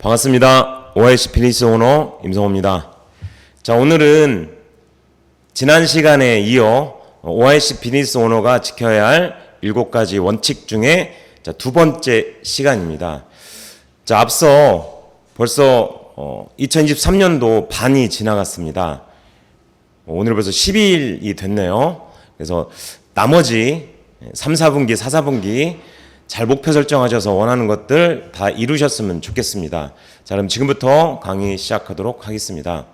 반갑습니다. OIC 비즈니스 오너 임성호입니다. 자, 오늘은 지난 시간에 이어 OIC 비즈니스 오너가 지켜야 할 7가지 원칙 중에 두 번째 시간입니다. 자, 앞서 벌써 2023년도 반이 지나갔습니다. 오늘 벌써 12일이 됐네요. 그래서 나머지 3, 4분기, 4, 4분기 잘 목표 설정하셔서 원하는 것들 다 이루셨으면 좋겠습니다. 자, 그럼 지금부터 강의 시작하도록 하겠습니다.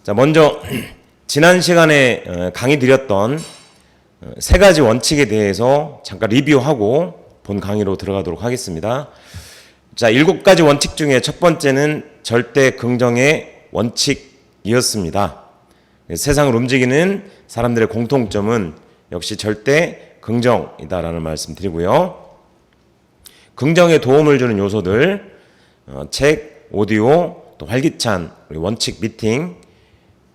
자, 먼저 지난 시간에 강의 드렸던 3가지 원칙에 대해서 잠깐 리뷰하고 본 강의로 들어가도록 하겠습니다. 자, 7가지 원칙 중에 첫 번째는 절대 긍정의 원칙이었습니다. 세상을 움직이는 사람들의 공통점은 역시 절대 긍정이다라는 말씀 드리고요. 긍정에 도움을 주는 요소들, 책, 오디오, 또 활기찬 원칙 미팅,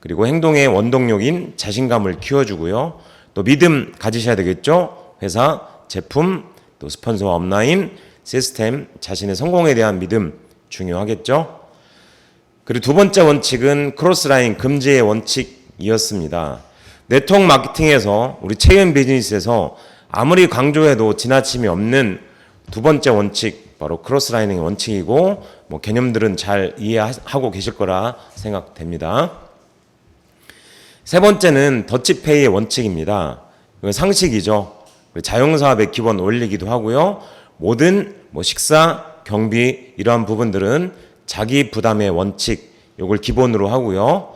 그리고 행동의 원동력인 자신감을 키워주고요. 또 믿음 가지셔야 되겠죠. 회사, 제품, 또 스폰서와 업라인, 시스템, 자신의 성공에 대한 믿음 중요하겠죠. 그리고 두 번째 원칙은 크로스라인 금지의 원칙이었습니다. 네트워크 마케팅에서 우리 체험 비즈니스에서 아무리 강조해도 지나침이 없는 두 번째 원칙, 바로 크로스라이닝의 원칙이고, 개념들은 잘 이해하고 계실 거라 생각됩니다. 세 번째는 더치페이의 원칙입니다. 상식이죠. 자영사업의 기본 원리이기도 하고요. 모든 식사, 경비 이러한 부분들은 자기 부담의 원칙, 이걸 기본으로 하고요.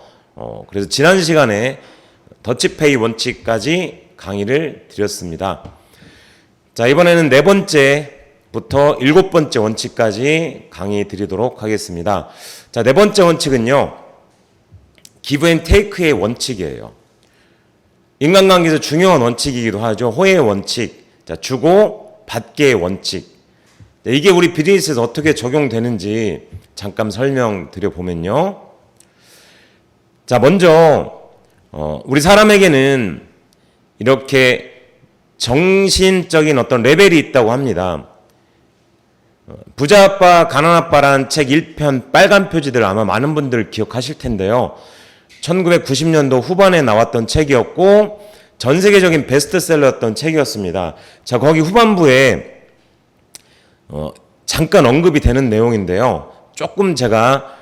그래서 지난 시간에 더치페이 원칙까지 강의를 드렸습니다. 자, 이번에는 4번째부터 7번째 원칙까지 강의 드리도록 하겠습니다. 자, 4번째 원칙은요, 기브 앤 테이크의 원칙이에요. 인간관계에서 중요한 원칙이기도 하죠. 호혜의 원칙, 자, 주고 받기의 원칙. 자, 이게 우리 비즈니스에서 어떻게 적용되는지 잠깐 설명드려 보면요. 자, 먼저 우리 사람에게는 이렇게 정신적인 어떤 레벨이 있다고 합니다. 부자 아빠, 가난 아빠라는 책 1편 빨간 표지들 아마 많은 분들 기억하실 텐데요. 1990년도 후반에 나왔던 책이었고 전 세계적인 베스트셀러였던 책이었습니다. 자, 거기 후반부에 잠깐 언급이 되는 내용인데요. 조금 제가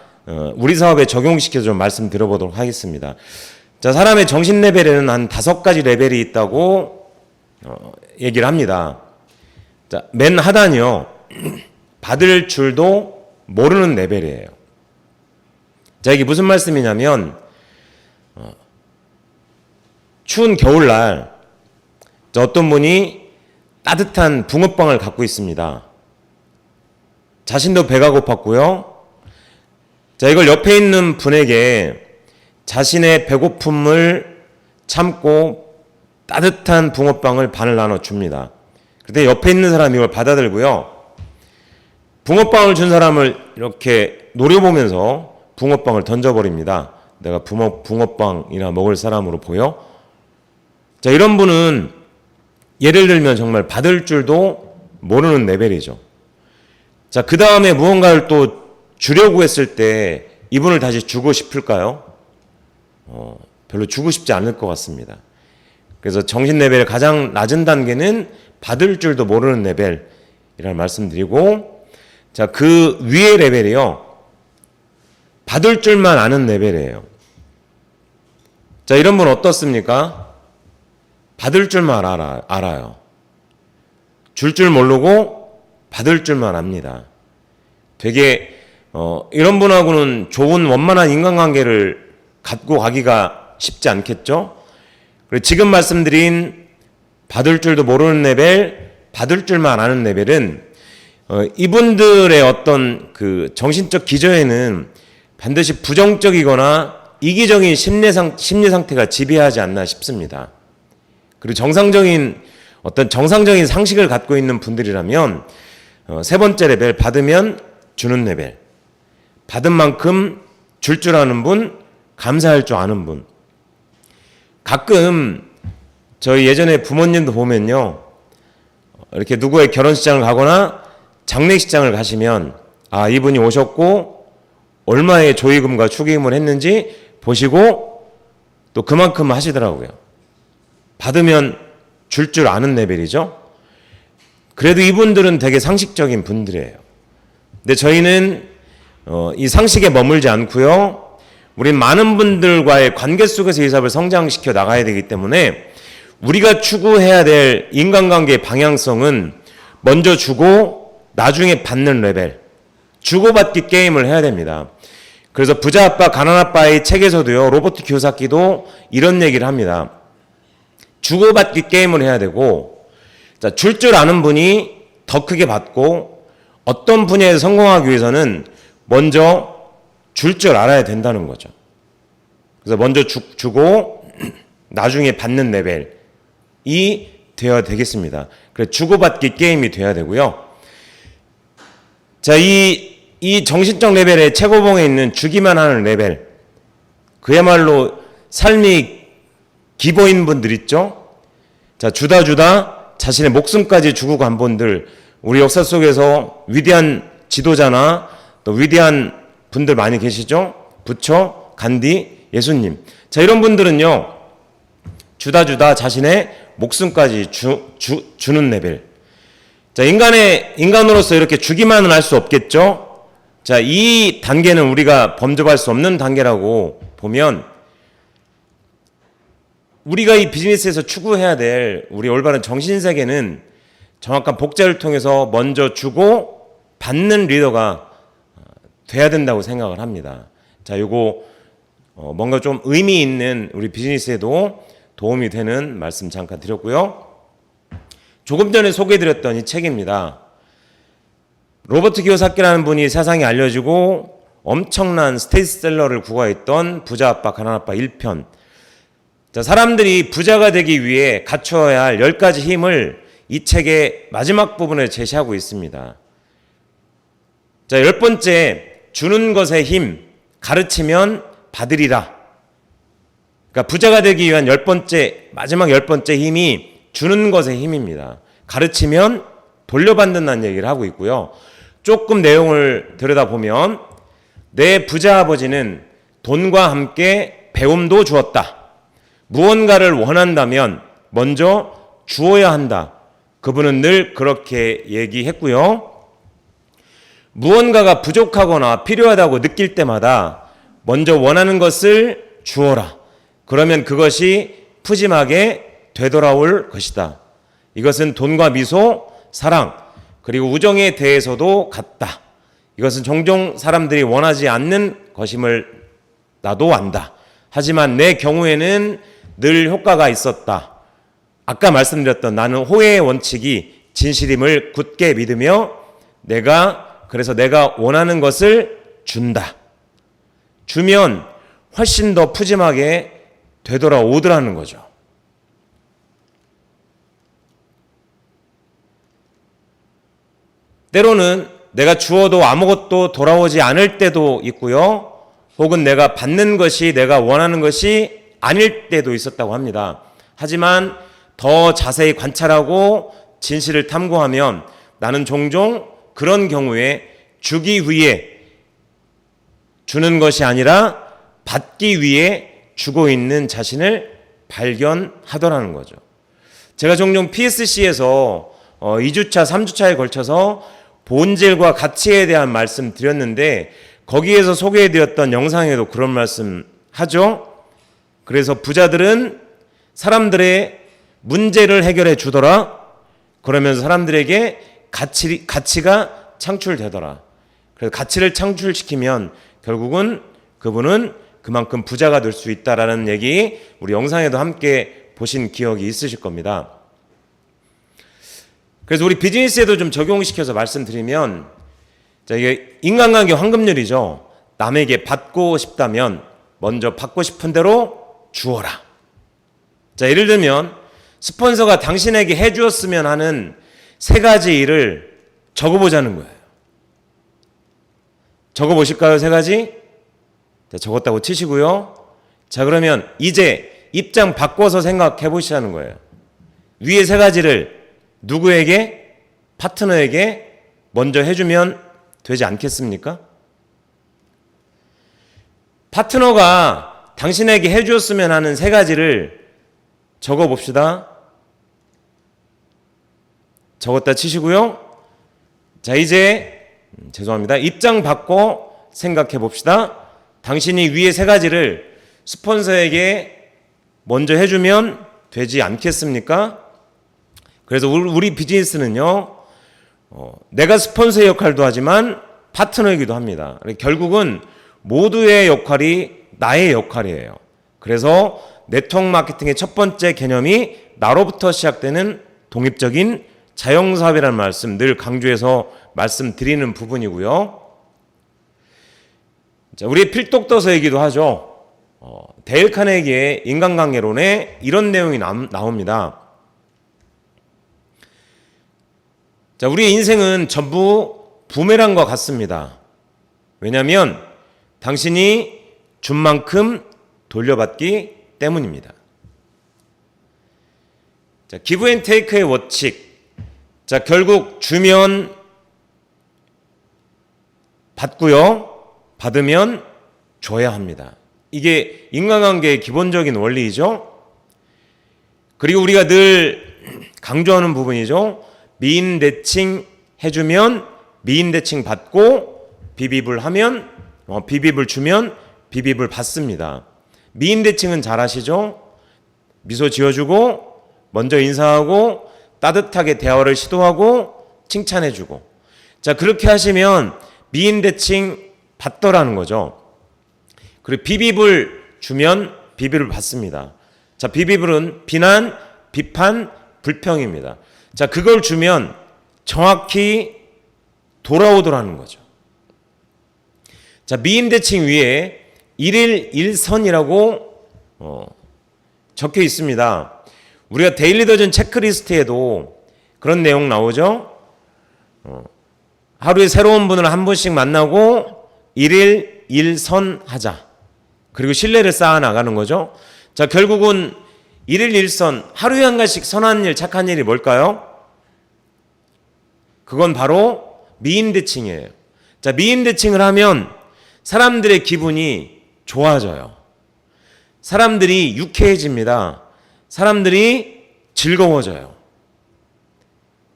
우리 사업에 적용시켜서 좀 말씀드려보도록 하겠습니다. 자, 사람의 정신 레벨에는 한 5가지 레벨이 있다고 얘기를 합니다. 자, 맨 하단이요. 받을 줄도 모르는 레벨이에요. 자, 이게 무슨 말씀이냐면 추운 겨울날 어떤 분이 따뜻한 붕어빵을 갖고 있습니다. 자신도 배가 고팠고요. 자, 이걸 옆에 있는 분에게 자신의 배고픔을 참고 따뜻한 붕어빵을 반을 나눠줍니다. 그런데 옆에 있는 사람이 이걸 받아들고요. 붕어빵을 준 사람을 이렇게 노려보면서 붕어빵을 던져버립니다. 내가 붕어빵이나 먹을 사람으로 보여? 자, 이런 분은 예를 들면 정말 받을 줄도 모르는 레벨이죠. 자, 그 다음에 무언가를 또 주려고 했을 때 이분을 다시 주고 싶을까요? 별로 주고 싶지 않을 것 같습니다. 그래서 정신 레벨의 가장 낮은 단계는 받을 줄도 모르는 레벨이라는 말씀드리고, 자, 그 위의 레벨이요, 받을 줄만 아는 레벨이에요. 자, 이런 분 어떻습니까? 받을 줄만 알아요. 줄 줄 모르고 받을 줄만 압니다. 되게 이런 분하고는 좋은 원만한 인간관계를 갖고 가기가 쉽지 않겠죠? 그리고 지금 말씀드린 받을 줄도 모르는 레벨, 받을 줄만 아는 레벨은 이분들의 어떤 그 정신적 기저에는 반드시 부정적이거나 이기적인 심리 상태가 지배하지 않나 싶습니다. 그리고 정상적인 상식을 갖고 있는 분들이라면 세 번째 레벨, 받으면 주는 레벨, 받은 만큼 줄 줄 아는 분, 감사할 줄 아는 분. 가끔 저희 예전에 부모님도 보면요, 이렇게 누구의 결혼식장을 가거나 장례식장을 가시면 아, 이분이 오셨고 얼마의 조의금과 축의금을 했는지 보시고 또 그만큼 하시더라고요. 받으면 줄 아는 레벨이죠. 그래도 이분들은 되게 상식적인 분들이에요. 근데 저희는 이 상식에 머물지 않고요. 우린 많은 분들과의 관계 속에서 이 사업을 성장시켜 나가야 되기 때문에 우리가 추구해야 될 인간관계의 방향성은 먼저 주고 나중에 받는 레벨, 주고받기 게임을 해야 됩니다. 그래서 부자 아빠, 가난 아빠의 책에서도요, 로버트 키요사키도 이런 얘기를 합니다. 주고받기 게임을 해야 되고, 자, 줄 아는 분이 더 크게 받고, 어떤 분야에서 성공하기 위해서는 먼저 줄 알아야 된다는 거죠. 그래서 먼저 주고 나중에 받는 레벨이 되어야 되겠습니다. 그래서 주고받기 게임이 되어야 되고요. 자, 이 정신적 레벨의 최고봉에 있는 주기만 하는 레벨, 그야말로 삶이 기보인 분들 있죠? 자, 주다 자신의 목숨까지 주고 간 분들, 우리 역사 속에서 위대한 지도자나 또 위대한 분들 많이 계시죠? 부처, 간디, 예수님. 자, 이런 분들은요, 주다 자신의 목숨까지 주는 레벨. 자, 인간으로서 이렇게 주기만은 할 수 없겠죠? 자, 이 단계는 우리가 범접할 수 없는 단계라고 보면 우리가 이 비즈니스에서 추구해야 될 우리 올바른 정신세계는 정확한 복제를 통해서 먼저 주고 받는 리더가 돼야 된다고 생각을 합니다. 자, 요거 뭔가 좀 의미 있는 우리 비즈니스에도 도움이 되는 말씀 잠깐 드렸고요. 조금 전에 소개해드렸던 이 책입니다. 로버트 키요사키라는 분이 세상에 알려지고 엄청난 스테디셀러를 구가했던 부자 아빠, 가난 아빠 1편. 자, 사람들이 부자가 되기 위해 갖춰야 할 10가지 힘을 이 책의 마지막 부분에 제시하고 있습니다. 자, 10번째, 주는 것의 힘, 가르치면 받으리라. 그러니까 부자가 되기 위한 마지막 10번째 힘이 주는 것의 힘입니다. 가르치면 돌려받는다는 얘기를 하고 있고요. 조금 내용을 들여다보면 내 부자 아버지는 돈과 함께 배움도 주었다. 무언가를 원한다면 먼저 주어야 한다. 그분은 늘 그렇게 얘기했고요. 무언가가 부족하거나 필요하다고 느낄 때마다 먼저 원하는 것을 주어라. 그러면 그것이 푸짐하게 되돌아올 것이다. 이것은 돈과 미소, 사랑, 그리고 우정에 대해서도 같다. 이것은 종종 사람들이 원하지 않는 것임을 나도 안다. 하지만 내 경우에는 늘 효과가 있었다. 아까 말씀드렸던 나는 호혜의 원칙이 진실임을 굳게 믿으며 그래서 내가 원하는 것을 준다. 주면 훨씬 더 푸짐하게 되돌아오더라는 거죠. 때로는 내가 주어도 아무것도 돌아오지 않을 때도 있고요. 혹은 내가 받는 것이 내가 원하는 것이 아닐 때도 있었다고 합니다. 하지만 더 자세히 관찰하고 진실을 탐구하면 나는 종종 그런 경우에 주기 위해 주는 것이 아니라 받기 위해 주고 있는 자신을 발견하더라는 거죠. 제가 종종 PSC에서 2주차, 3주차에 걸쳐서 본질과 가치에 대한 말씀 드렸는데 거기에서 소개해드렸던 영상에도 그런 말씀 하죠. 그래서 부자들은 사람들의 문제를 해결해 주더라. 그러면서 사람들에게 가치가 창출되더라. 그래서 가치를 창출시키면 결국은 그분은 그만큼 부자가 될 수 있다라는 얘기 우리 영상에도 함께 보신 기억이 있으실 겁니다. 그래서 우리 비즈니스에도 좀 적용시켜서 말씀드리면, 자, 이게 인간관계 황금률이죠. 남에게 받고 싶다면 먼저 받고 싶은 대로 주어라. 자, 예를 들면 스폰서가 당신에게 해주었으면 하는 3가지 일을 적어보자는 거예요. 적어보실까요? 3가지? 자, 적었다고 치시고요. 자, 그러면 이제 입장 바꿔서 생각해 보시자는 거예요. 위에 3가지를 누구에게? 파트너에게 먼저 해주면 되지 않겠습니까? 파트너가 당신에게 해주었으면 하는 3가지를 적어봅시다. 적었다 치시고요. 자, 이제 죄송합니다. 입장 바꿔 생각해 봅시다. 당신이 위에 3가지를 스폰서에게 먼저 해주면 되지 않겠습니까? 그래서 우리 비즈니스는요, 내가 스폰서의 역할도 하지만 파트너이기도 합니다. 결국은 모두의 역할이 나의 역할이에요. 그래서 네트워크 마케팅의 첫 번째 개념이 나로부터 시작되는 독립적인 자영사업이라는 말씀 늘 강조해서 말씀드리는 부분이고요. 자, 우리의 필독도서이기도 하죠. 데일 카네기의 인간관계론에 이런 내용이 나옵니다. 자, 우리의 인생은 전부 부메랑과 같습니다. 왜냐하면 당신이 준 만큼 돌려받기 때문입니다. 자, 기브 앤 테이크의 원칙. 자, 결국 주면 받고요, 받으면 줘야 합니다. 이게 인간관계의 기본적인 원리이죠. 그리고 우리가 늘 강조하는 부분이죠. 미인대칭 해주면 미인대칭 받고 비비불 하면 비비불 주면 비비불 받습니다. 미인대칭은 잘 아시죠? 미소 지어주고 먼저 인사하고 따뜻하게 대화를 시도하고 칭찬해주고, 자, 그렇게 하시면 미인대칭 받더라는 거죠. 그리고 비비불 주면 비비불 받습니다. 자, 비비불은 비난, 비판, 불평입니다. 자, 그걸 주면 정확히 돌아오더라는 거죠. 자, 미인대칭 위에 1일 1선이라고 적혀 있습니다. 우리가 데일리 더전 체크리스트에도 그런 내용 나오죠. 하루에 새로운 분을 한 분씩 만나고 1일 1선 하자. 그리고 신뢰를 쌓아 나가는 거죠. 자, 결국은 1일 1선, 하루에 한 가지씩 선한 일, 착한 일이 뭘까요? 그건 바로 미인대칭이에요. 자, 미인대칭을 하면 사람들의 기분이 좋아져요. 사람들이 유쾌해집니다. 사람들이 즐거워져요.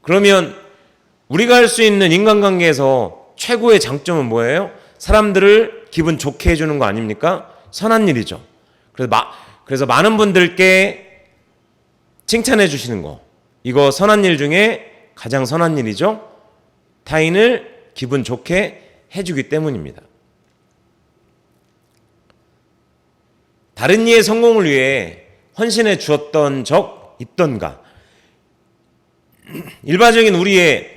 그러면 우리가 할 수 있는 인간관계에서 최고의 장점은 뭐예요? 사람들을 기분 좋게 해주는 거 아닙니까? 선한 일이죠. 그래서 많은 분들께 칭찬해 주시는 거, 이거 선한 일 중에 가장 선한 일이죠. 타인을 기분 좋게 해주기 때문입니다. 다른 이의 성공을 위해 헌신해 주었던 적 있던가? 일반적인 우리의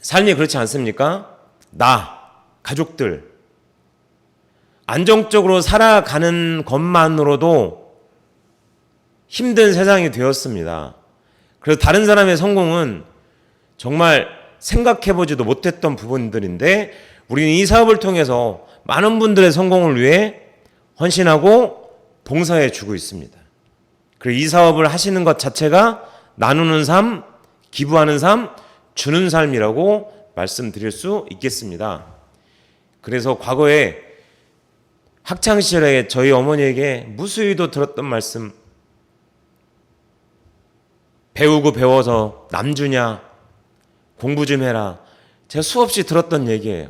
삶이 그렇지 않습니까? 나, 가족들, 안정적으로 살아가는 것만으로도 힘든 세상이 되었습니다. 그래서 다른 사람의 성공은 정말 생각해보지도 못했던 부분들인데, 우리는 이 사업을 통해서 많은 분들의 성공을 위해 헌신하고 봉사해 주고 있습니다. 그리고 이 사업을 하시는 것 자체가 나누는 삶, 기부하는 삶, 주는 삶이라고 말씀드릴 수 있겠습니다. 그래서 과거에 학창시절에 저희 어머니에게 무수히도 들었던 말씀, 배우고 배워서 남 주냐, 공부 좀 해라. 제가 수없이 들었던 얘기예요.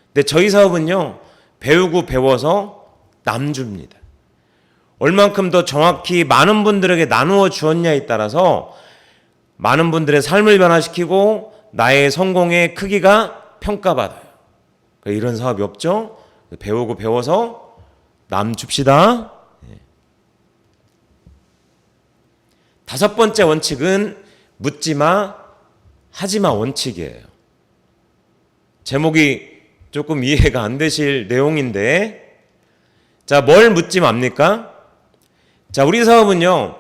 근데 저희 사업은요, 배우고 배워서 남 줍니다. 얼만큼 더 정확히 많은 분들에게 나누어 주었냐에 따라서 많은 분들의 삶을 변화시키고 나의 성공의 크기가 평가받아요. 이런 사업이 없죠? 배우고 배워서 남 줍시다. 다섯 번째 원칙은 묻지마, 하지마 원칙이에요. 제목이 조금 이해가 안 되실 내용인데, 자, 뭘 묻지 맙니까? 자, 우리 사업은요,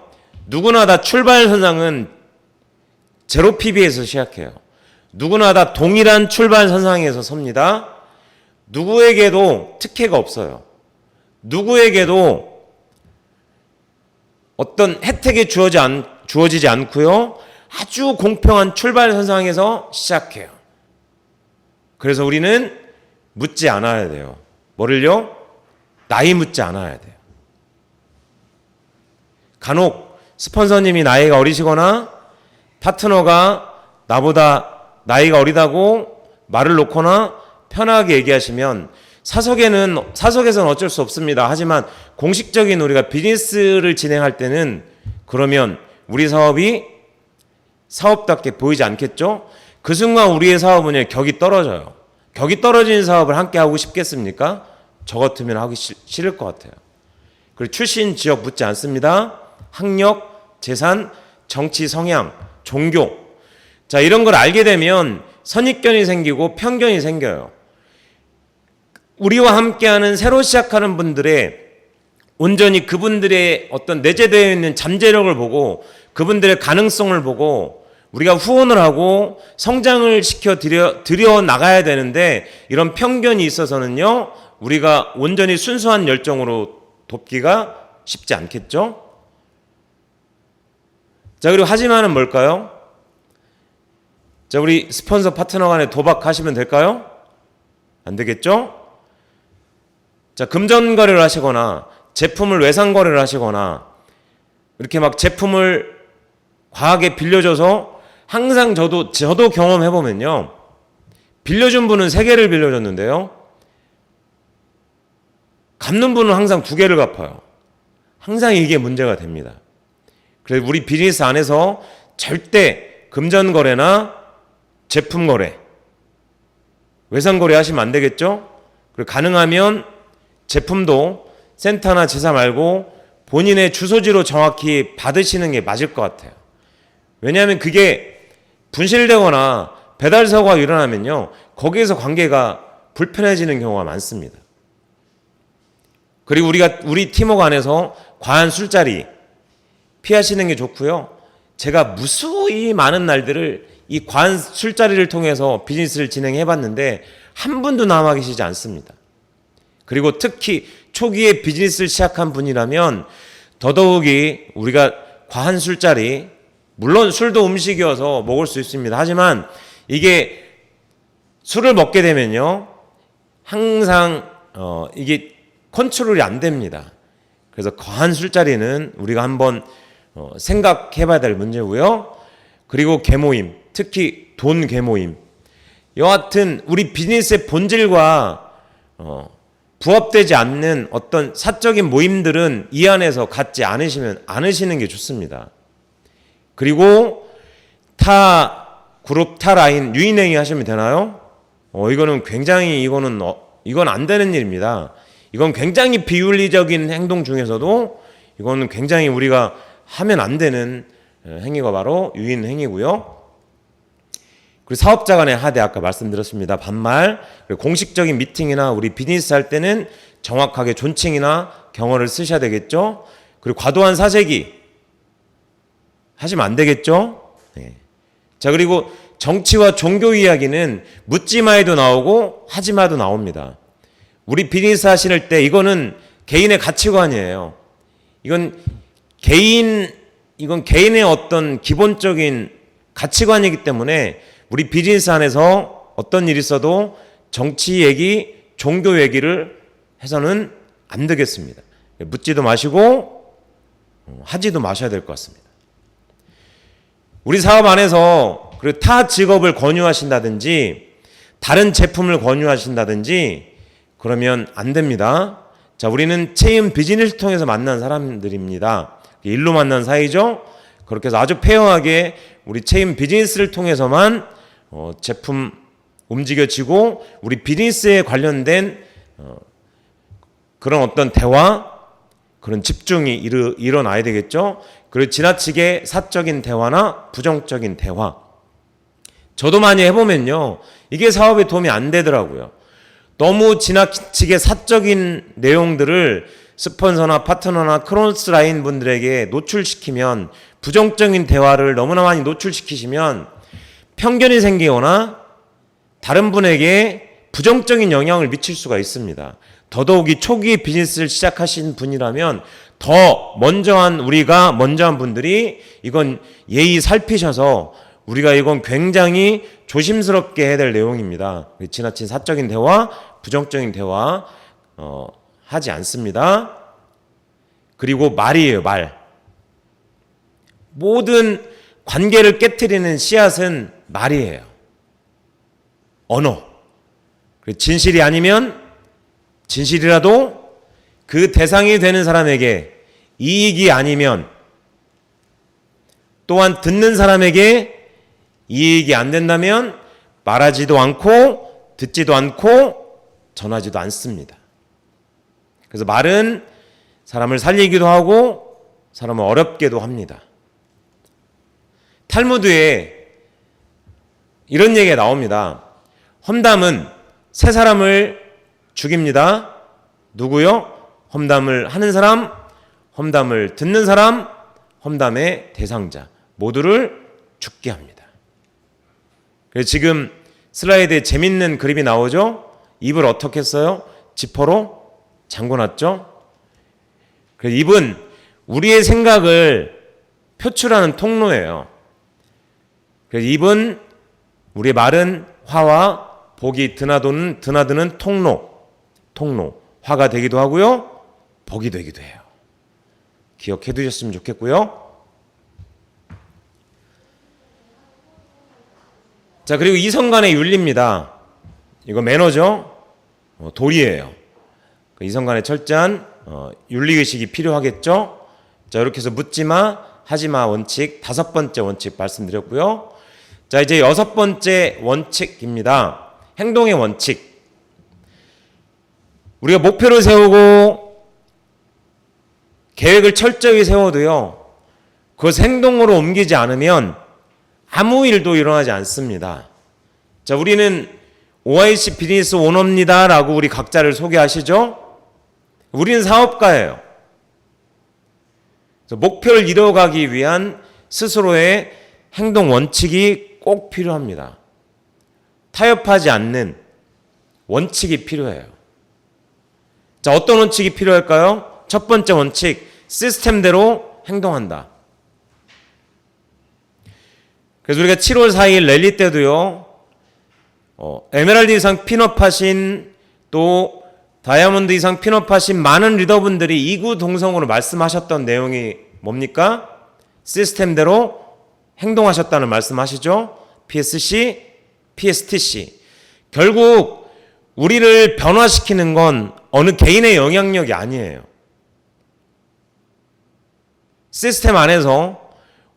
누구나 다 출발선상은 제로 PB에서 시작해요. 누구나 다 동일한 출발선상에서 섭니다. 누구에게도 특혜가 없어요. 누구에게도 어떤 혜택이 주어지지 않고요, 아주 공평한 출발선상에서 시작해요. 그래서 우리는 묻지 않아야 돼요. 뭐를요? 나이 묻지 않아야 돼요. 간혹 스폰서님이 나이가 어리시거나 파트너가 나보다 나이가 어리다고 말을 놓거나 편하게 얘기하시면 사석에서는 어쩔 수 없습니다. 하지만 공식적인 우리가 비즈니스를 진행할 때는 그러면 우리 사업이 사업답게 보이지 않겠죠? 그 순간 우리의 사업은 격이 떨어져요. 격이 떨어진 사업을 함께 하고 싶겠습니까? 저 같으면 하기 싫을 것 같아요. 그리고 출신 지역 묻지 않습니다. 학력, 재산, 정치 성향, 종교. 자, 이런 걸 알게 되면 선입견이 생기고 편견이 생겨요. 우리와 함께하는 새로 시작하는 분들의 온전히 그분들의 어떤 내재되어 있는 잠재력을 보고 그분들의 가능성을 보고 우리가 후원을 하고 성장을 시켜 드려 나가야 되는데 이런 편견이 있어서는요, 우리가 온전히 순수한 열정으로 돕기가 쉽지 않겠죠? 자, 그리고 하지만은 뭘까요? 자, 우리 스폰서 파트너 간에 도박하시면 될까요? 안 되겠죠? 자, 금전 거래를 하시거나 제품을 외상 거래를 하시거나 이렇게 막 제품을 과하게 빌려줘서 항상 저도 경험해 보면요, 빌려준 분은 3개를 빌려줬는데요, 갚는 분은 항상 2개를 갚아요. 항상 이게 문제가 됩니다. 그래서 우리 비즈니스 안에서 절대 금전 거래나 제품 거래, 외상 거래 하시면 안 되겠죠? 그리고 가능하면 제품도 센터나 지사 말고 본인의 주소지로 정확히 받으시는 게 맞을 것 같아요. 왜냐하면 그게 분실되거나 배달 사고가 일어나면요, 거기에서 관계가 불편해지는 경우가 많습니다. 그리고 우리 팀워크 안에서 과한 술자리 피하시는 게 좋고요. 제가 무수히 많은 날들을 이 과한 술자리를 통해서 비즈니스를 진행해 봤는데 한 분도 남아 계시지 않습니다. 그리고 특히 초기에 비즈니스를 시작한 분이라면 더더욱이 우리가 과한 술자리, 물론 술도 음식이어서 먹을 수 있습니다. 하지만 이게 술을 먹게 되면요, 항상 이게 컨트롤이 안 됩니다. 그래서 과한 술자리는 우리가 한번 생각해 봐야 될 문제고요. 그리고 계모임, 특히 돈 계모임. 여하튼 우리 비즈니스의 본질과 부합되지 않는 어떤 사적인 모임들은 이 안에서 갖지 않으시는 게 좋습니다. 그리고 타 그룹, 타 라인, 유인행위 하시면 되나요? 이거는 굉장히 이건 안 되는 일입니다. 이건 굉장히 비윤리적인 행동 중에서도 이거는 굉장히 우리가 하면 안 되는 행위가 바로 유인 행위고요. 그리고 사업자 간의 하대 아까 말씀드렸습니다. 반말. 그리고 공식적인 미팅이나 우리 비즈니스 할 때는 정확하게 존칭이나 경어를 쓰셔야 되겠죠. 그리고 과도한 사재기 하시면 안 되겠죠. 네. 자, 그리고 정치와 종교 이야기는 묻지 마에도 나오고 하지 마도 나옵니다. 우리 비즈니스 하실 때 이거는 개인의 가치관이에요. 이건 개인의 어떤 기본적인 가치관이기 때문에 우리 비즈니스 안에서 어떤 일이 있어도 정치 얘기, 종교 얘기를 해서는 안 되겠습니다. 묻지도 마시고 하지도 마셔야 될 것 같습니다. 우리 사업 안에서 그리고 타 직업을 권유하신다든지 다른 제품을 권유하신다든지 그러면 안 됩니다. 자, 우리는 체인 비즈니스를 통해서 만난 사람들입니다. 일로 만난 사이죠. 그렇게 해서 아주 페어하게 우리 체인 비즈니스를 통해서만 제품 움직여지고 우리 비즈니스에 관련된 그런 어떤 대화, 그런 집중이 일어나야 되겠죠. 그리고 지나치게 사적인 대화나 부정적인 대화. 저도 많이 해보면요, 이게 사업에 도움이 안 되더라고요. 너무 지나치게 사적인 내용들을 스폰서나 파트너나 크로스라인 분들에게 노출시키면, 부정적인 대화를 너무나 많이 노출시키시면 편견이 생기거나 다른 분에게 부정적인 영향을 미칠 수가 있습니다. 더더욱이 초기에 비즈니스를 시작하신 분이라면 우리가 먼저 한 분들이 이건 예의 살피셔서 우리가 이건 굉장히 조심스럽게 해야 될 내용입니다. 지나친 사적인 대화, 부정적인 대화 하지 않습니다. 그리고 말이에요, 말. 모든 관계를 깨트리는 씨앗은 말이에요. 언어. 진실이 아니면 진실이라도 그 대상이 되는 사람에게 이익이 아니면 또한 듣는 사람에게 이익이 안 된다면 말하지도 않고 듣지도 않고 전하지도 않습니다. 그래서 말은 사람을 살리기도 하고 사람을 어렵게도 합니다. 탈무드에 이런 얘기가 나옵니다. 험담은 세 사람을 죽입니다. 누구요? 험담을 하는 사람, 험담을 듣는 사람, 험담의 대상자 모두를 죽게 합니다. 그래서 지금 슬라이드에 재밌는 그림이 나오죠? 입을 어떻게 했어요? 지퍼로 잠궈놨죠? 그래서 입은 우리의 생각을 표출하는 통로예요. 그래서 입은 우리의 말은 화와 복이 드나드는 통로, 화가 되기도 하고요, 복이 되기도 해요. 기억해 두셨으면 좋겠고요. 자, 그리고 이성 간의 윤리입니다. 이거 매너죠? 도리예요. 이성 간의 철저한 윤리의식이 필요하겠죠? 자, 이렇게 해서 묻지마, 하지마 원칙, 5번째 원칙 말씀드렸고요. 자, 이제 6번째 원칙입니다. 행동의 원칙. 우리가 목표를 세우고 계획을 철저히 세워도요, 그것을 행동으로 옮기지 않으면 아무 일도 일어나지 않습니다. 자, 우리는 OIC 비즈니스 오너입니다 라고 우리 각자를 소개하시죠? 우리는 사업가예요. 그래서 목표를 이뤄가기 위한 스스로의 행동 원칙이 꼭 필요합니다. 타협하지 않는 원칙이 필요해요. 자, 어떤 원칙이 필요할까요? 첫 번째 원칙, 시스템대로 행동한다. 그래서 우리가 7월 4일 랠리 때도요, 에메랄드 이상 핀업하신 또 다이아몬드 이상 핀업하신 많은 리더분들이 이구동성으로 말씀하셨던 내용이 뭡니까? 시스템대로 행동하셨다는 말씀하시죠? PSC, PSTC. 결국 우리를 변화시키는 건 어느 개인의 영향력이 아니에요. 시스템 안에서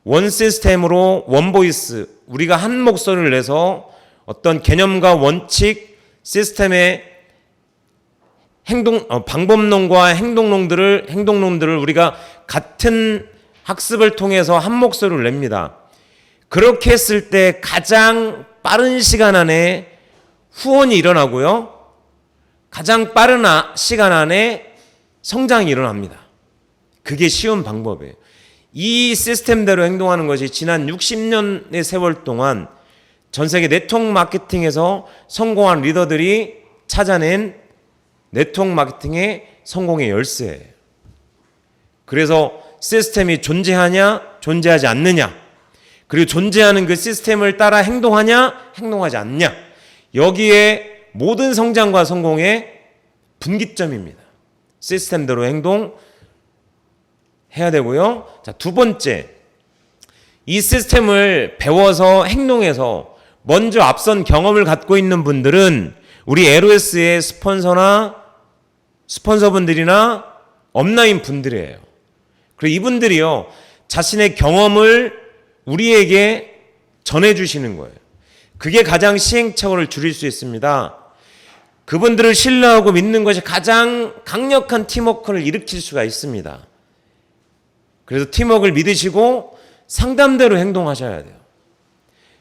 원 시스템으로 원 보이스, 우리가 한 목소리를 내서 어떤 개념과 원칙, 시스템의 방법론과 행동론들을 우리가 같은 학습을 통해서 한 목소리를 냅니다. 그렇게 했을 때 가장 빠른 시간 안에 후원이 일어나고요, 가장 빠른 시간 안에 성장이 일어납니다. 그게 쉬운 방법이에요. 이 시스템대로 행동하는 것이 지난 60년의 세월 동안 전 세계 네트워크 마케팅에서 성공한 리더들이 찾아낸 네트워크 마케팅의 성공의 열쇠예요. 그래서 시스템이 존재하냐, 존재하지 않느냐, 그리고 존재하는 그 시스템을 따라 행동하냐, 행동하지 않냐, 여기에 모든 성장과 성공의 분기점입니다. 시스템대로 행동해야 되고요. 자, 두 번째, 이 시스템을 배워서 행동해서 먼저 앞선 경험을 갖고 있는 분들은 우리 LOS의 스폰서분들이나 업라인 분들이에요. 그리고 이분들이요, 자신의 경험을 우리에게 전해주시는 거예요. 그게 가장 시행착오를 줄일 수 있습니다. 그분들을 신뢰하고 믿는 것이 가장 강력한 팀워크를 일으킬 수가 있습니다. 그래서 팀워크를 믿으시고 상담대로 행동하셔야 돼요.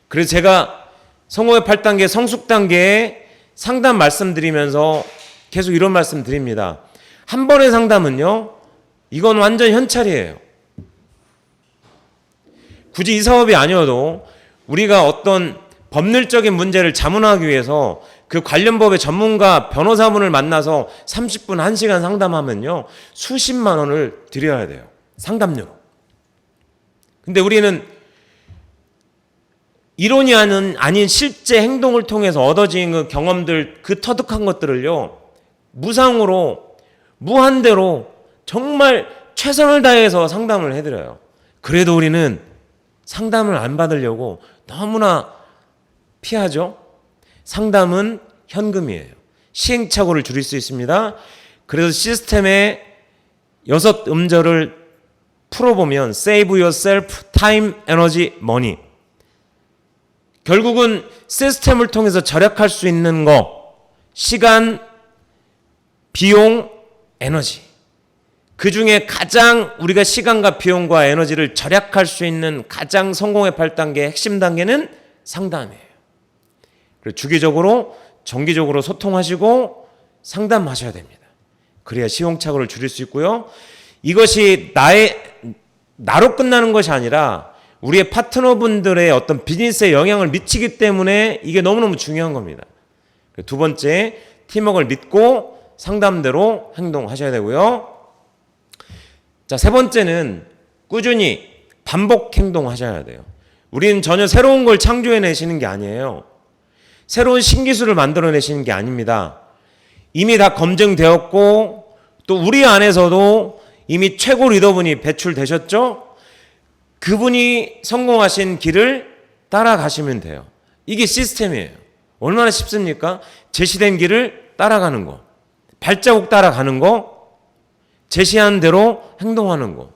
그래서 제가 성공의 8단계 성숙 단계에 상담 말씀드리면서 계속 이런 말씀 드립니다. 한 번의 상담은요, 이건 완전 현찰이에요. 굳이 이 사업이 아니어도 우리가 어떤 법률적인 문제를 자문하기 위해서 그 관련 법의 전문가 변호사분을 만나서 30분 1시간 상담하면요, 수십만 원을 드려야 돼요. 상담료로. 근데 우리는 이론이 아닌 실제 행동을 통해서 얻어진 그 경험들, 그 터득한 것들을요, 무상으로, 무한대로 정말 최선을 다해서 상담을 해드려요. 그래도 우리는 상담을 안 받으려고 너무나 피하죠. 상담은 현금이에요. 시행착오를 줄일 수 있습니다. 그래서 시스템의 6음절을 풀어보면 Save yourself time, energy, money. 결국은 시스템을 통해서 절약할 수 있는 거, 시간, 비용, 에너지. 그 중에 가장 우리가 시간과 비용과 에너지를 절약할 수 있는 가장 성공의 8단계, 핵심 단계는 상담이에요. 그리고 주기적으로, 정기적으로 소통하시고 상담하셔야 됩니다. 그래야 시행착오를 줄일 수 있고요. 이것이 나로 끝나는 것이 아니라 우리의 파트너분들의 어떤 비즈니스에 영향을 미치기 때문에 이게 너무너무 중요한 겁니다. 두 번째, 팀워크를 믿고 상담대로 행동하셔야 되고요. 자, 세 번째는 꾸준히 반복 행동하셔야 돼요. 우리는 전혀 새로운 걸 창조해내시는 게 아니에요. 새로운 신기술을 만들어내시는 게 아닙니다. 이미 다 검증되었고 또 우리 안에서도 이미 최고 리더분이 배출되셨죠? 그분이 성공하신 길을 따라가시면 돼요. 이게 시스템이에요. 얼마나 쉽습니까? 제시된 길을 따라가는 거. 발자국 따라가는 거. 제시한 대로 행동하는 거.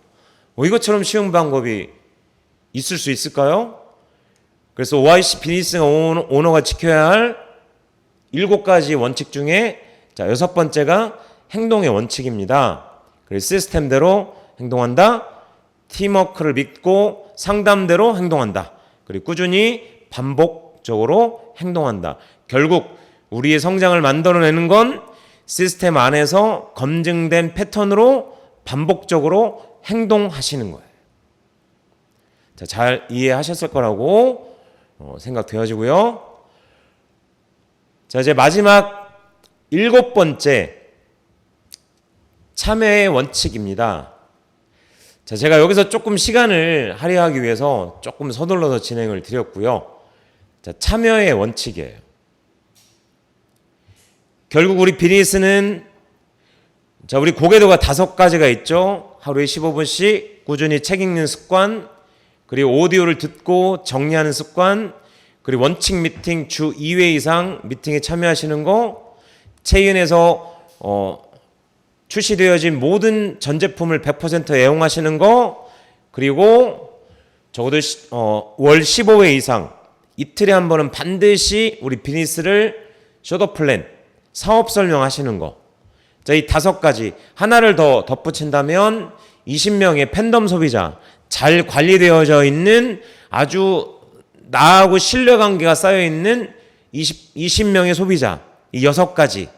이것처럼 쉬운 방법이 있을 수 있을까요? 그래서 OIC 비즈니스 오너가 지켜야 할 7가지 원칙 중에 자, 6번째가 행동의 원칙입니다. 그래서 시스템대로 행동한다. 팀워크를 믿고 상담대로 행동한다. 그리고 꾸준히 반복적으로 행동한다. 결국 우리의 성장을 만들어내는 건 시스템 안에서 검증된 패턴으로 반복적으로 행동하시는 거예요. 자, 잘 이해하셨을 거라고 생각되어지고요. 자, 이제 마지막 7번째 참여의 원칙입니다. 자, 제가 여기서 조금 시간을 할애하기 위해서 조금 서둘러서 진행을 드렸고요. 자, 참여의 원칙이에요. 결국 우리 비즈니스는 자, 우리 고개도가 5가지가 있죠. 하루에 15분씩 꾸준히 책 읽는 습관, 그리고 오디오를 듣고 정리하는 습관, 그리고 원칙 미팅 주 2회 이상 미팅에 참여하시는 거, 체인에서 출시되어진 모든 전 제품을 100% 애용하시는 거, 그리고 적어도 월 15회 이상 이틀에 한 번은 반드시 우리 비즈니스를 숏업 플랜, 사업 설명하시는 거. 자, 이 5가지 하나를 더 덧붙인다면 20명의 팬덤 소비자, 잘 관리되어져 있는 아주 나하고 신뢰관계가 쌓여있는 20명의 소비자, 이 6가지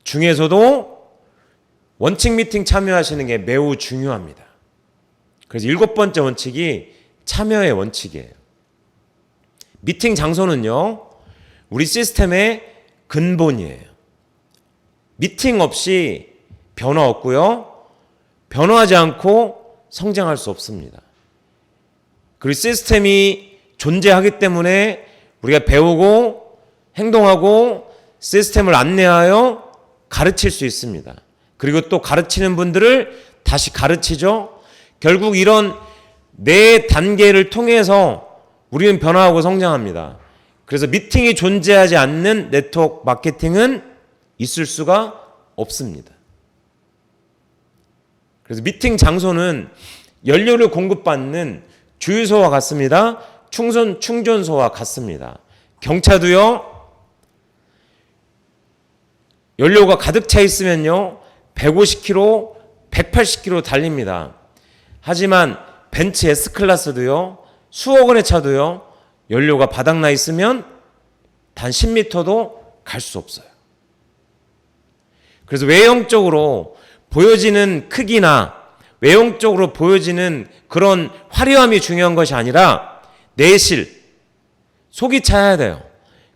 중에서도 원칙 미팅 참여하시는 게 매우 중요합니다. 그래서 7번째 원칙이 참여의 원칙이에요. 미팅 장소는요, 우리 시스템의 근본이에요. 미팅 없이 변화 없고요, 변화하지 않고 성장할 수 없습니다. 그리고 시스템이 존재하기 때문에 우리가 배우고 행동하고 시스템을 안내하여 가르칠 수 있습니다. 그리고 또 가르치는 분들을 다시 가르치죠. 결국 이런 4단계를 통해서 우리는 변화하고 성장합니다. 그래서 미팅이 존재하지 않는 네트워크 마케팅은 있을 수가 없습니다. 그래서 미팅 장소는 연료를 공급받는 주유소와 같습니다. 충전소와 같습니다. 경차도요, 연료가 가득 차 있으면요 150km, 180km 달립니다. 하지만 벤츠 S클래스도요, 수억 원의 차도요, 연료가 바닥나 있으면 단 10m도 갈 수 없어요. 그래서 외형적으로 보여지는 크기나 외형적으로 보여지는 그런 화려함이 중요한 것이 아니라 내실, 속이 차야 돼요.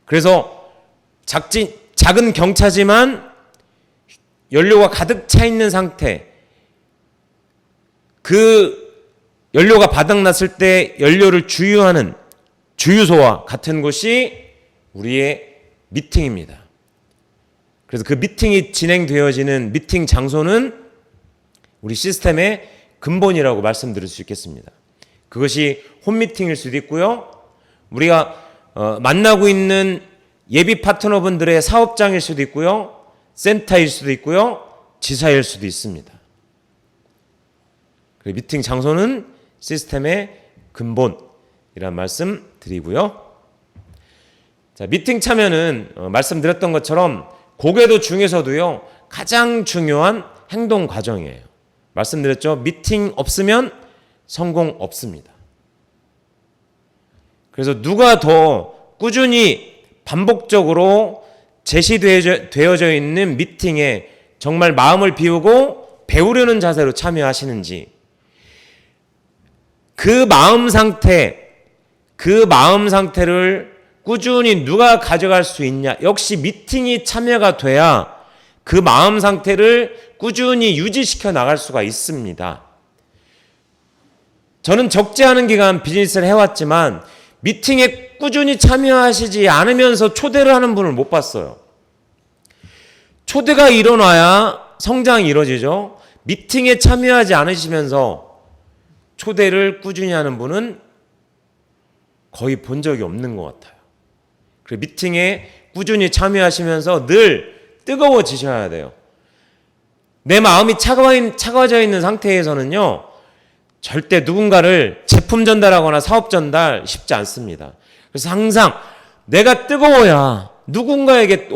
그래서 작은 경차지만 연료가 가득 차 있는 상태, 그 연료가 바닥났을 때 연료를 주유하는 주유소와 같은 곳이 우리의 미팅입니다. 그래서 그 미팅이 진행되어지는 미팅 장소는 우리 시스템의 근본이라고 말씀드릴 수 있겠습니다. 그것이 홈미팅일 수도 있고요. 우리가 만나고 있는 예비 파트너분들의 사업장일 수도 있고요. 센터일 수도 있고요. 지사일 수도 있습니다. 미팅 장소는 시스템의 근본이라는 말씀 드리고요. 자, 미팅 참여는 말씀드렸던 것처럼 고개도 중에서도요, 가장 중요한 행동 과정이에요. 말씀드렸죠? 미팅 없으면 성공 없습니다. 그래서 누가 더 꾸준히 반복적으로 제시되어져 있는 미팅에 정말 마음을 비우고 배우려는 자세로 참여하시는지, 그 마음 상태를 꾸준히 누가 가져갈 수 있냐. 역시 미팅이 참여가 돼야 그 마음 상태를 꾸준히 유지시켜 나갈 수가 있습니다. 저는 적지 않은 기간 비즈니스를 해왔지만 미팅에 꾸준히 참여하시지 않으면서 초대를 하는 분을 못 봤어요. 초대가 일어나야 성장이 이루어지죠. 미팅에 참여하지 않으시면서 초대를 꾸준히 하는 분은 거의 본 적이 없는 것 같아요. 그래서 미팅에 꾸준히 참여하시면서 늘 뜨거워지셔야 돼요. 내 마음이 차가워져 있는 상태에서는요, 절대 누군가를 제품 전달하거나 사업 전달 쉽지 않습니다. 그래서 항상 내가 뜨거워야 누군가에게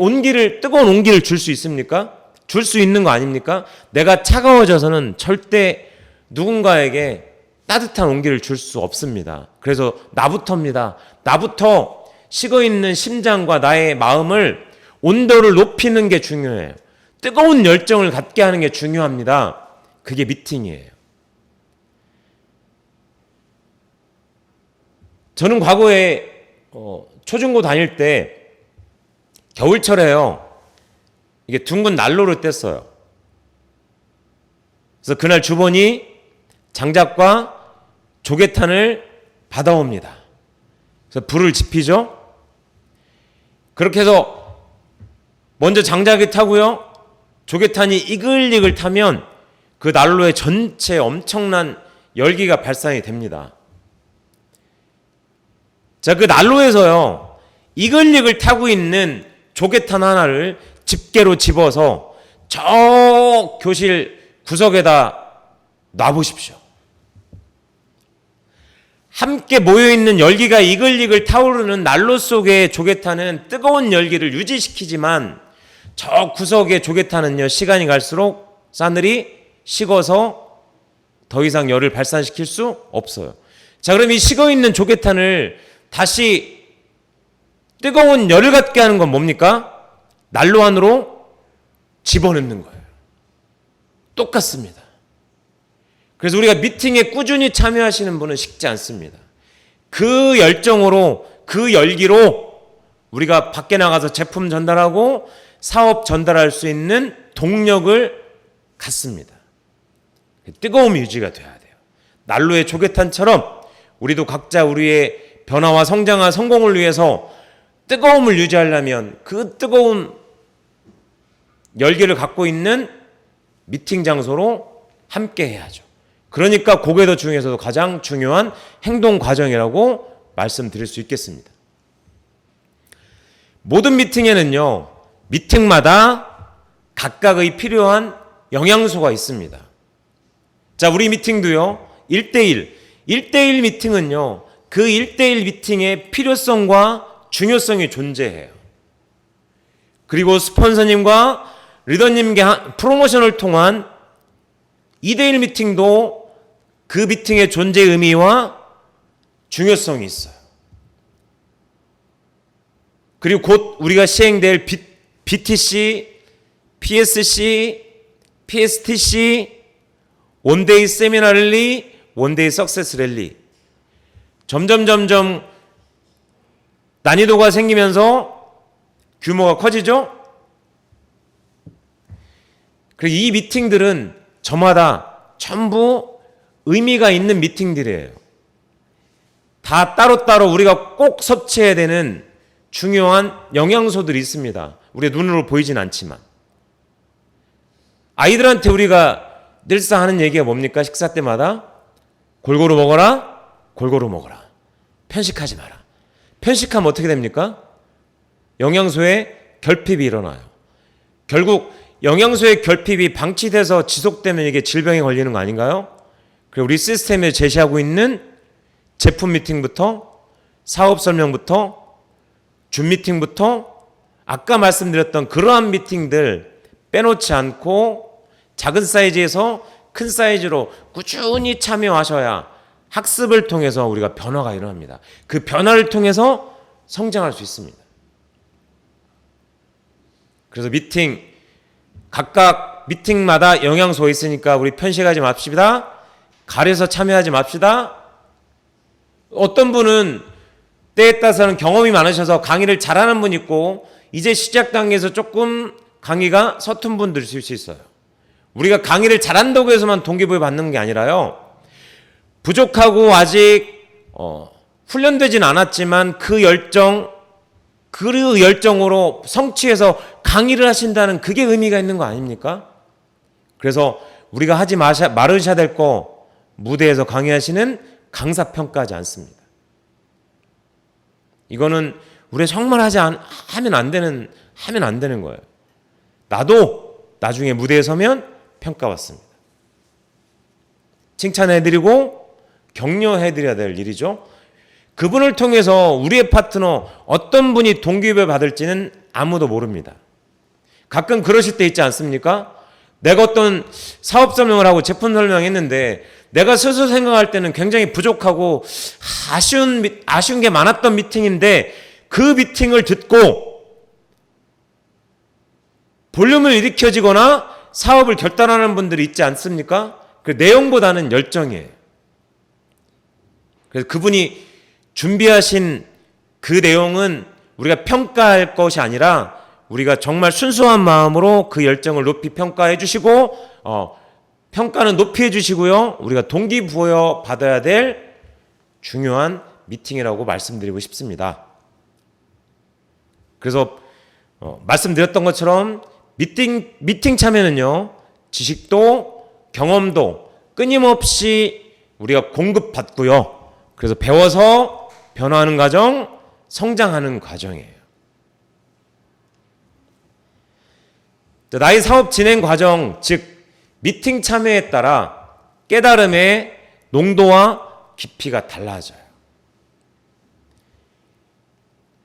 뜨거운 온기를 줄 수 있습니까? 줄 수 있는 거 아닙니까? 내가 차가워져서는 절대 누군가에게 따뜻한 온기를 줄 수 없습니다. 그래서 나부터입니다. 나부터 식어있는 심장과 나의 마음을 온도를 높이는 게 중요해요. 뜨거운 열정을 갖게 하는 게 중요합니다. 그게 미팅이에요. 저는 과거에 초중고 다닐 때 겨울철에요, 이게 둥근 난로를 뗐어요. 그래서 그날 주번이 장작과 조개탄을 받아옵니다. 그래서 불을 지피죠. 그렇게 해서 먼저 장작이 타고요, 조개탄이 이글이글 타면 그 난로에 전체 엄청난 열기가 발산이 됩니다. 자, 그 난로에서요, 이글이글 타고 있는 조개탄 하나를 집게로 집어서 저 교실 구석에다 놔보십시오. 함께 모여있는 열기가 이글이글 타오르는 난로 속의 조개탄은 뜨거운 열기를 유지시키지만 저 구석의 조개탄은요, 시간이 갈수록 싸늘이 식어서 더 이상 열을 발산시킬 수 없어요. 자, 그럼 이 식어있는 조개탄을 다시 뜨거운 열을 갖게 하는 건 뭡니까? 난로 안으로 집어넣는 거예요. 똑같습니다. 그래서 우리가 미팅에 꾸준히 참여하시는 분은 쉽지 않습니다. 그 열정으로, 그 열기로 우리가 밖에 나가서 제품 전달하고 사업 전달할 수 있는 동력을 갖습니다. 뜨거움이 유지가 돼야 돼요. 난로의 조개탄처럼 우리도 각자 우리의 변화와 성장과 성공을 위해서 뜨거움을 유지하려면 그 뜨거운 열기를 갖고 있는 미팅 장소로 함께 해야죠. 그러니까 고개도 중에서도 가장 중요한 행동 과정이라고 말씀드릴 수 있겠습니다. 모든 미팅에는요, 미팅마다 각각의 필요한 영양소가 있습니다. 자, 우리 미팅도요, 1대1 미팅은요, 그 1대1 미팅의 필요성과 중요성이 존재해요. 그리고 스폰서님과 리더님께 프로모션을 통한 2대1 미팅도 그 미팅의 존재 의미와 중요성이 있어요. 그리고 곧 우리가 시행될 BTC, PSC, PSTC, 원데이 세미나 랠리, 원데이 석세스 랠리, 점점 난이도가 생기면서 규모가 커지죠? 그리고 이 미팅들은 저마다 전부 의미가 있는 미팅들이에요. 다 따로따로 우리가 꼭 섭취해야 되는 중요한 영양소들이 있습니다. 우리 눈으로 보이진 않지만. 아이들한테 우리가 늘상 하는 얘기가 뭡니까? 식사 때마다 골고루 먹어라, 골고루 먹어라. 편식하지 마라. 편식하면 어떻게 됩니까? 영양소의 결핍이 일어나요. 결국 영양소의 결핍이 방치돼서 지속되면 이게 질병에 걸리는 거 아닌가요? 그리고 우리 시스템에 제시하고 있는 제품 미팅부터 사업 설명부터 준 미팅부터 아까 말씀드렸던 그러한 미팅들 빼놓지 않고 작은 사이즈에서 큰 사이즈로 꾸준히 참여하셔야 학습을 통해서 우리가 변화가 일어납니다. 그 변화를 통해서 성장할 수 있습니다. 그래서 각각 미팅마다 영양소 있으니까 우리 편식하지 맙시다. 가려서 참여하지 맙시다. 어떤 분은 때에 따라서는 경험이 많으셔서 강의를 잘하는 분 있고 이제 시작 단계에서 조금 강의가 서툰 분들이 있을 수 있어요. 우리가 강의를 잘한다고 해서만 동기부여 받는 게 아니라요. 부족하고 아직 훈련되진 않았지만 그 열정으로 성취해서 강의를 하신다는 그게 의미가 있는 거 아닙니까? 그래서 우리가 하지 말으셔야 될 거 무대에서 강의하시는 강사 평가하지 않습니다. 이거는 우리가 정말 하면 안 되는 거예요. 나도 나중에 무대에 서면 평가받습니다. 칭찬해드리고 격려해드려야 될 일이죠. 그분을 통해서 우리의 파트너 어떤 분이 동기부여 받을지는 아무도 모릅니다. 가끔 그러실 때 있지 않습니까? 내가 어떤 사업 설명을 하고 제품 설명했는데 내가 스스로 생각할 때는 굉장히 부족하고 아쉬운 게 많았던 미팅인데 그 미팅을 듣고 볼륨을 일으켜지거나 사업을 결단하는 분들이 있지 않습니까? 그 내용보다는 열정이에요. 그래서 그분이 준비하신 그 내용은 우리가 평가할 것이 아니라 우리가 정말 순수한 마음으로 그 열정을 높이 평가해 주시고 평가는 높이 해 주시고요. 우리가 동기부여 받아야 될 중요한 미팅이라고 말씀드리고 싶습니다. 그래서 말씀드렸던 것처럼 미팅 참여는요. 지식도 경험도 끊임없이 우리가 공급받고요. 그래서 배워서 변화하는 과정, 성장하는 과정이에요. 나의 사업 진행 과정, 즉 미팅 참여에 따라 깨달음의 농도와 깊이가 달라져요.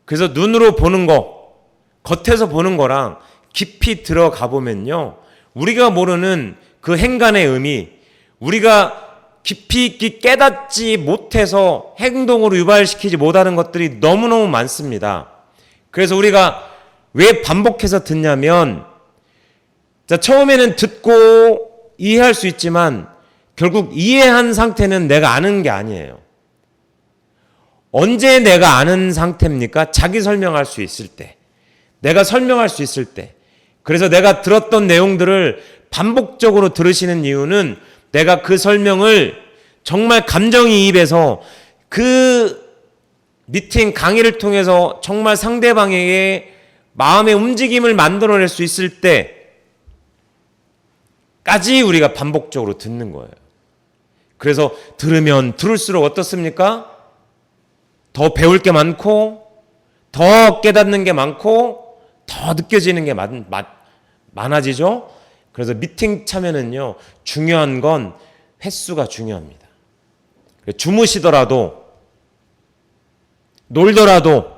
그래서 눈으로 보는 거, 겉에서 보는 거랑 깊이 들어가 보면요. 우리가 모르는 그 행간의 의미, 우리가 깊이 있게 깨닫지 못해서 행동으로 유발시키지 못하는 것들이 너무너무 많습니다. 그래서 우리가 왜 반복해서 듣냐면 처음에는 듣고 이해할 수 있지만 결국 이해한 상태는 내가 아는 게 아니에요. 언제 내가 아는 상태입니까? 자기 설명할 수 있을 때. 내가 설명할 수 있을 때. 그래서 내가 들었던 내용들을 반복적으로 들으시는 이유는 내가 그 설명을 정말 감정이입해서 그 미팅 강의를 통해서 정말 상대방에게 마음의 움직임을 만들어낼 수 있을 때까지 우리가 반복적으로 듣는 거예요. 그래서 들으면 들을수록 어떻습니까? 더 배울 게 많고 더 깨닫는 게 많고 더 느껴지는 게 많아지죠. 그래서 미팅 참여는요. 중요한 건 횟수가 중요합니다. 주무시더라도 놀더라도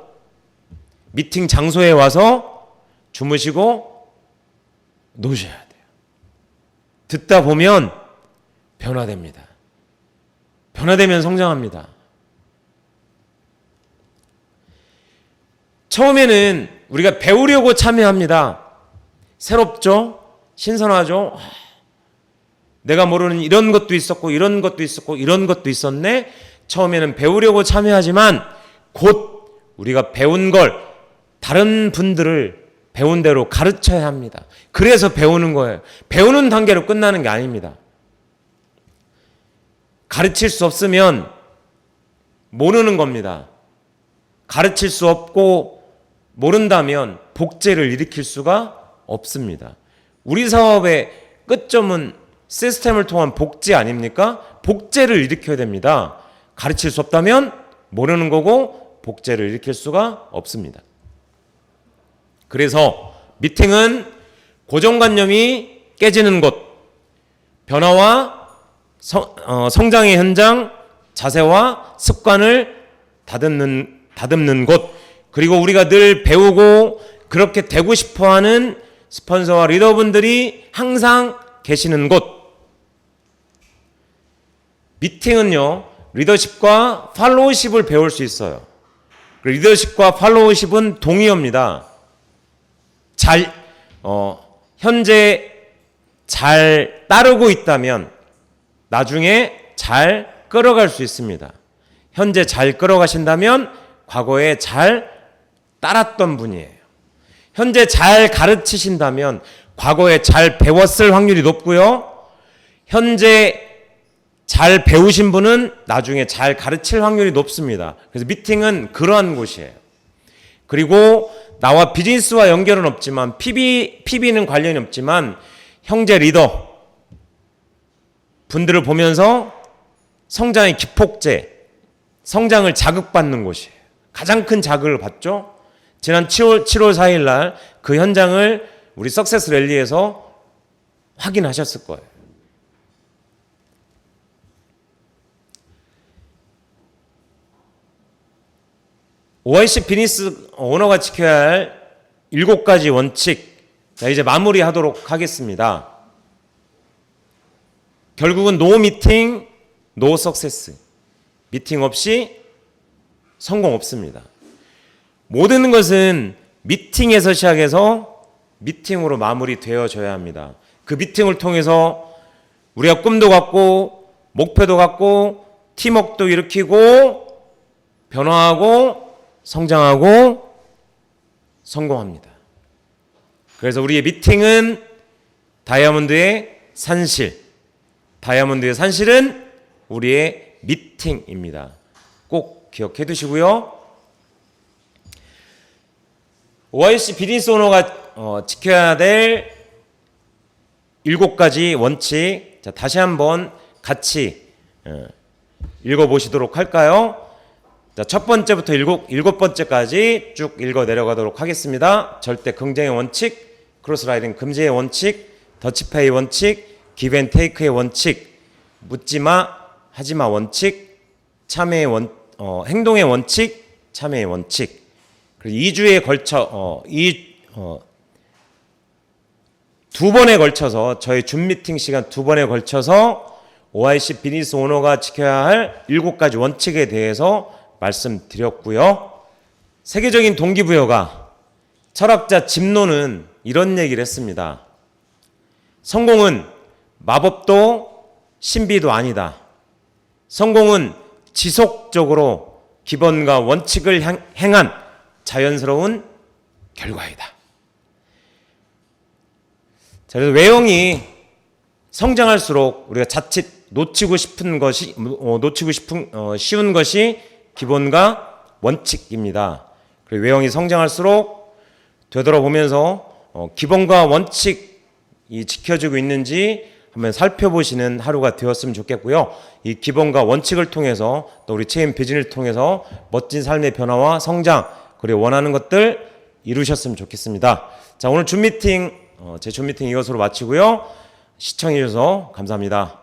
미팅 장소에 와서 주무시고 노셔야 돼요. 듣다 보면 변화됩니다. 변화되면 성장합니다. 처음에는 우리가 배우려고 참여합니다. 새롭죠? 신선하죠? 내가 모르는 이런 것도 있었고 이런 것도 있었고 이런 것도 있었네. 처음에는 배우려고 참여하지만 곧 우리가 배운 걸 다른 분들을 배운 대로 가르쳐야 합니다. 그래서 배우는 거예요. 배우는 단계로 끝나는 게 아닙니다. 가르칠 수 없으면 모르는 겁니다. 가르칠 수 없고 모른다면 복제를 일으킬 수가 없습니다. 우리 사업의 끝점은 시스템을 통한 복제 아닙니까? 복제를 일으켜야 됩니다. 가르칠 수 없다면 모르는 거고 복제를 일으킬 수가 없습니다. 그래서 미팅은 고정관념이 깨지는 곳, 변화와 성장의 현장, 자세와 습관을 다듬는 곳, 그리고 우리가 늘 배우고 그렇게 되고 싶어하는 스폰서와 리더분들이 항상 계시는 곳. 미팅은요, 리더십과 팔로우십을 배울 수 있어요. 리더십과 팔로우십은 동의어입니다. 현재 잘 따르고 있다면 나중에 잘 끌어갈 수 있습니다. 현재 잘 끌어가신다면 과거에 잘 따랐던 분이에요. 현재 잘 가르치신다면 과거에 잘 배웠을 확률이 높고요. 현재 잘 배우신 분은 나중에 잘 가르칠 확률이 높습니다. 그래서 미팅은 그러한 곳이에요. 그리고 나와 비즈니스와 연결은 없지만 PB는 관련이 없지만 형제 리더 분들을 보면서 성장의 기폭제, 성장을 자극받는 곳이에요. 가장 큰 자극을 받죠. 지난 7월 4일 날 그 현장을 우리 석세스 랠리에서 확인하셨을 거예요. OIC 비즈니스 오너가 지켜야 할 7가지 원칙. 자, 이제 마무리하도록 하겠습니다. 결국은 노 미팅, 노 석세스. 미팅 없이 성공 없습니다. 모든 것은 미팅에서 시작해서 미팅으로 마무리되어져야 합니다. 그 미팅을 통해서 우리가 꿈도 갖고 목표도 갖고 팀워크도 일으키고 변화하고 성장하고 성공합니다. 그래서 우리의 미팅은 다이아몬드의 산실. 다이아몬드의 산실은 우리의 미팅입니다. 꼭 기억해 두시고요. OIC 비즈니스 오너가 지켜야 될 7가지 원칙. 자, 다시 한번 같이 읽어보시도록 할까요? 자, 첫 번째부터 7번째까지 쭉 읽어 내려가도록 하겠습니다. 절대 긍정의 원칙, 크로스라이딩 금지의 원칙, 더치페이 원칙, 기브앤테이크의 원칙, 묻지마 하지마 원칙, 참여의 행동의 원칙, 참여의 원칙. 그리고 2주에 걸쳐 두 번에 걸쳐서 저희 줌 미팅 시간 2번에 걸쳐서 OIC 비즈니스 오너가 지켜야 할 7가지 원칙에 대해서 말씀드렸고요. 세계적인 동기부여가 철학자 짐노는 이런 얘기를 했습니다. 성공은 마법도 신비도 아니다. 성공은 지속적으로 기본과 원칙을 행한 자연스러운 결과이다. 자, 그래서 외형이 성장할수록 우리가 자칫 놓치고 싶은 쉬운 것이 기본과 원칙입니다. 그리고 외형이 성장할수록 되돌아보면서 기본과 원칙이 지켜지고 있는지 한번 살펴보시는 하루가 되었으면 좋겠고요. 이 기본과 원칙을 통해서 또 우리 체인 비즈니스를 통해서 멋진 삶의 변화와 성장 그리고 원하는 것들 이루셨으면 좋겠습니다. 자, 오늘 줌 미팅 제 줌 미팅 이것으로 마치고요. 시청해 주셔서 감사합니다.